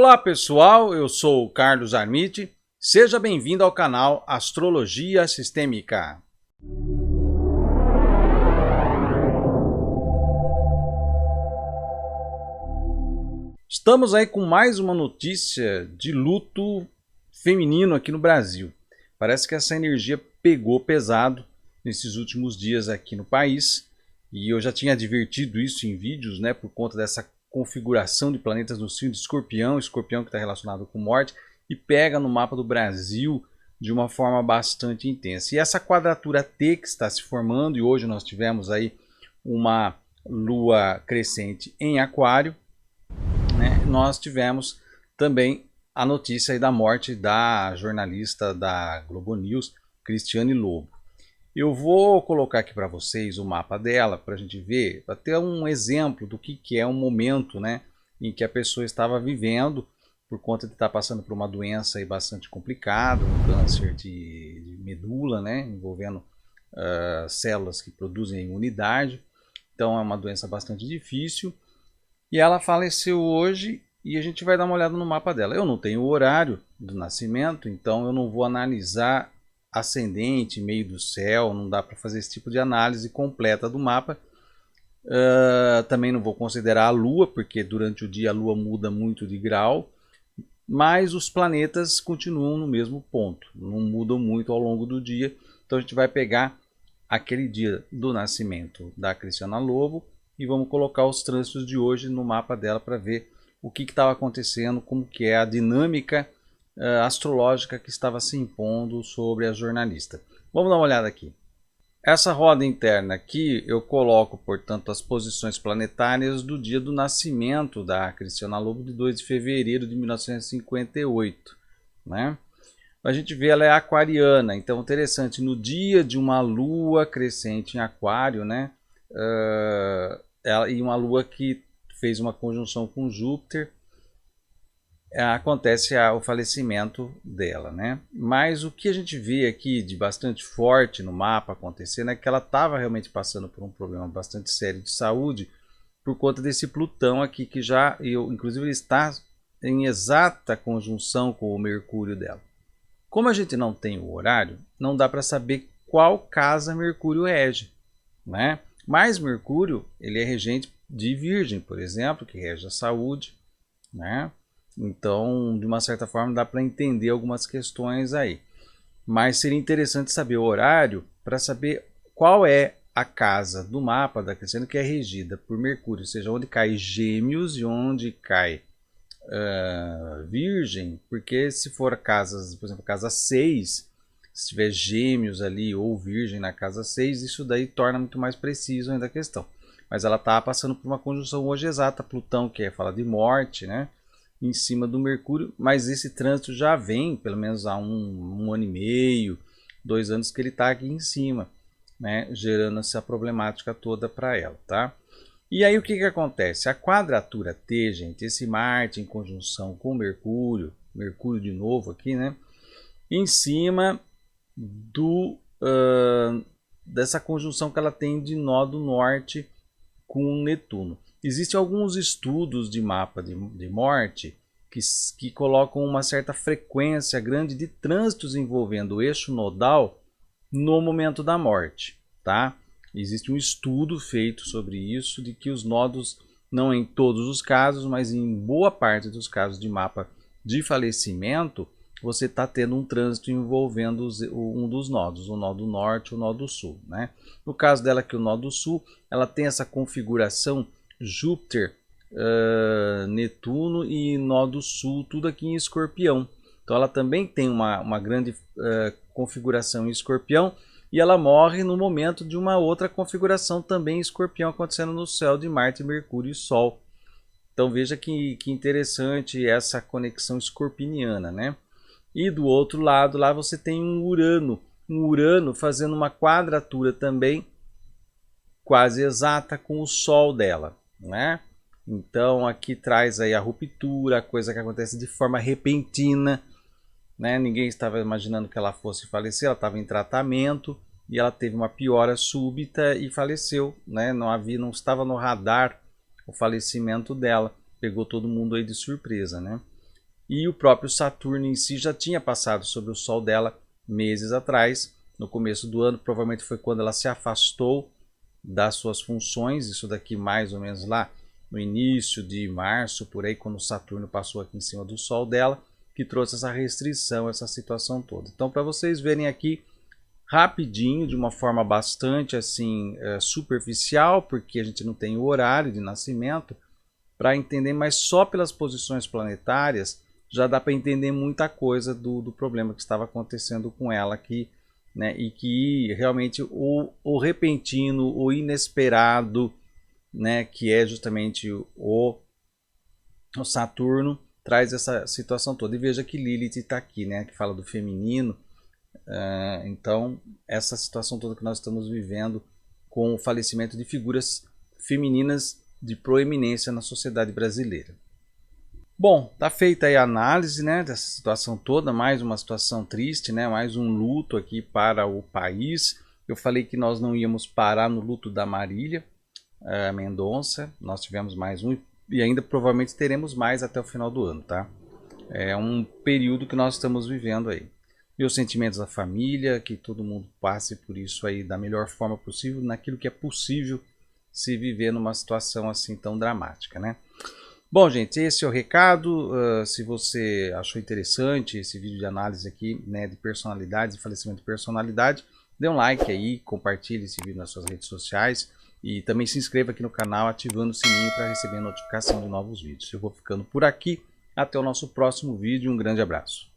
Olá pessoal, eu sou o Carlos Armiti, seja bem-vindo ao canal Astrologia Sistêmica. Estamos aí com mais uma notícia de luto feminino aqui no Brasil. Parece que essa energia pegou pesado nesses últimos dias aqui no país e eu já tinha advertido isso em vídeos, né, por conta dessa configuração de planetas no signo de Escorpião, Escorpião que está relacionado com morte, e pega no mapa do Brasil de uma forma bastante intensa. E essa quadratura T que está se formando, e hoje nós tivemos aí uma lua crescente em Aquário, né? Nós tivemos também a notícia aí da morte da jornalista da Globo News, Cristiane Lobo. Eu vou colocar aqui para vocês o mapa dela para a gente ver, para ter um exemplo do que é um momento, né, em que a pessoa estava vivendo por conta de estar passando por uma doença aí bastante complicada, um câncer de medula, né, envolvendo células que produzem imunidade. Então é uma doença bastante difícil e ela faleceu hoje e a gente vai dar uma olhada no mapa dela. Eu não tenho o horário do nascimento, então eu não vou analisar ascendente, meio do céu, não dá para fazer esse tipo de análise completa do mapa. Também não vou considerar a Lua, porque durante o dia a Lua muda muito de grau, mas os planetas continuam no mesmo ponto, não mudam muito ao longo do dia. Então a gente vai pegar aquele dia do nascimento da Cristiane Lobo e vamos colocar os trânsitos de hoje no mapa dela para ver o que estava acontecendo, como que é a dinâmica astrológica que estava se impondo sobre a jornalista. Vamos dar uma olhada aqui. Essa roda interna aqui eu coloco, portanto, as posições planetárias do dia do nascimento da Cristiane Lobo, de 2 de fevereiro de 1958. Né? A gente vê ela é aquariana, então interessante, no dia de uma lua crescente em Aquário, né? E uma lua que fez uma conjunção com Júpiter, acontece o falecimento dela, né? Mas o que a gente vê aqui de bastante forte no mapa acontecendo é que ela estava realmente passando por um problema bastante sério de saúde por conta desse Plutão aqui, que inclusive ele está em exata conjunção com o Mercúrio dela. Como a gente não tem o horário, não dá para saber qual casa Mercúrio rege, né? Mas Mercúrio, ele é regente de Virgem, por exemplo, que rege a saúde, né? Então, de uma certa forma, dá para entender algumas questões aí. Mas seria interessante saber o horário para saber qual é a casa do mapa da Cristiane que é regida por Mercúrio, ou seja, onde cai Gêmeos e onde cai Virgem, porque se for casas, por exemplo, casa 6, se tiver Gêmeos ali ou Virgem na casa 6, isso daí torna muito mais preciso ainda a questão. Mas ela está passando por uma conjunção hoje exata, Plutão, que fala de morte, né? Em cima do Mercúrio, mas esse trânsito já vem pelo menos há um ano e meio, 2 anos que ele está aqui em cima, né, gerando essa problemática toda para ela, tá? E aí o que acontece? A quadratura T, gente, esse Marte em conjunção com Mercúrio, Mercúrio de novo aqui, né, em cima dessa conjunção que ela tem de nó do norte com Netuno. Existem alguns estudos de mapa de morte que colocam uma certa frequência grande de trânsitos envolvendo o eixo nodal no momento da morte, tá? Existe um estudo feito sobre isso, de que os nodos, não em todos os casos, mas em boa parte dos casos de mapa de falecimento, você está tendo um trânsito envolvendo um dos nodos, o nó do norte e o nó do sul, né? No caso dela, que o nó do sul, ela tem essa configuração Júpiter, Netuno e nó do sul, tudo aqui em Escorpião. Então ela também tem uma grande configuração em Escorpião e ela morre no momento de uma outra configuração também em Escorpião acontecendo no céu de Marte, Mercúrio e Sol. Então veja que interessante essa conexão escorpiniana, né? E do outro lado lá você tem um Urano fazendo uma quadratura também quase exata com o Sol dela, né? Então aqui traz aí a ruptura, a coisa que acontece de forma repentina, né? Ninguém estava imaginando que ela fosse falecer, ela estava em tratamento e ela teve uma piora súbita e faleceu, né? Não estava no radar o falecimento dela, pegou todo mundo aí de surpresa, né? e o próprio Saturno em si já tinha passado sobre o Sol dela meses atrás, no começo do ano, provavelmente foi quando ela se afastou das suas funções, isso daqui mais ou menos lá no início de março, por aí, quando o Saturno passou aqui em cima do Sol dela, que trouxe essa restrição, essa situação toda. Então, para vocês verem aqui rapidinho, de uma forma bastante assim superficial, porque a gente não tem o horário de nascimento para entender, mas só pelas posições planetárias já dá para entender muita coisa do problema que estava acontecendo com ela aqui, né? E que realmente o repentino, o inesperado, né? Que é justamente o Saturno, traz essa situação toda. E veja que Lilith está aqui, né? Que fala do feminino. Então, essa situação toda que nós estamos vivendo com o falecimento de figuras femininas de proeminência na sociedade brasileira. Bom, tá feita aí a análise, né, dessa situação toda, mais uma situação triste, né, mais um luto aqui para o país. Eu falei que nós não íamos parar no luto da Marília Mendonça, nós tivemos mais um e ainda provavelmente teremos mais até o final do ano, tá? É um período que nós estamos vivendo aí. Meus sentimentos da família, que todo mundo passe por isso aí da melhor forma possível, naquilo que é possível se viver numa situação assim tão dramática, né? Bom, gente, esse é o recado. Se você achou interessante esse vídeo de análise aqui, né, de personalidades e falecimento de personalidade, dê um like aí, compartilhe esse vídeo nas suas redes sociais e também se inscreva aqui no canal ativando o sininho para receber notificação de novos vídeos. Eu vou ficando por aqui. Até o nosso próximo vídeo. Um grande abraço.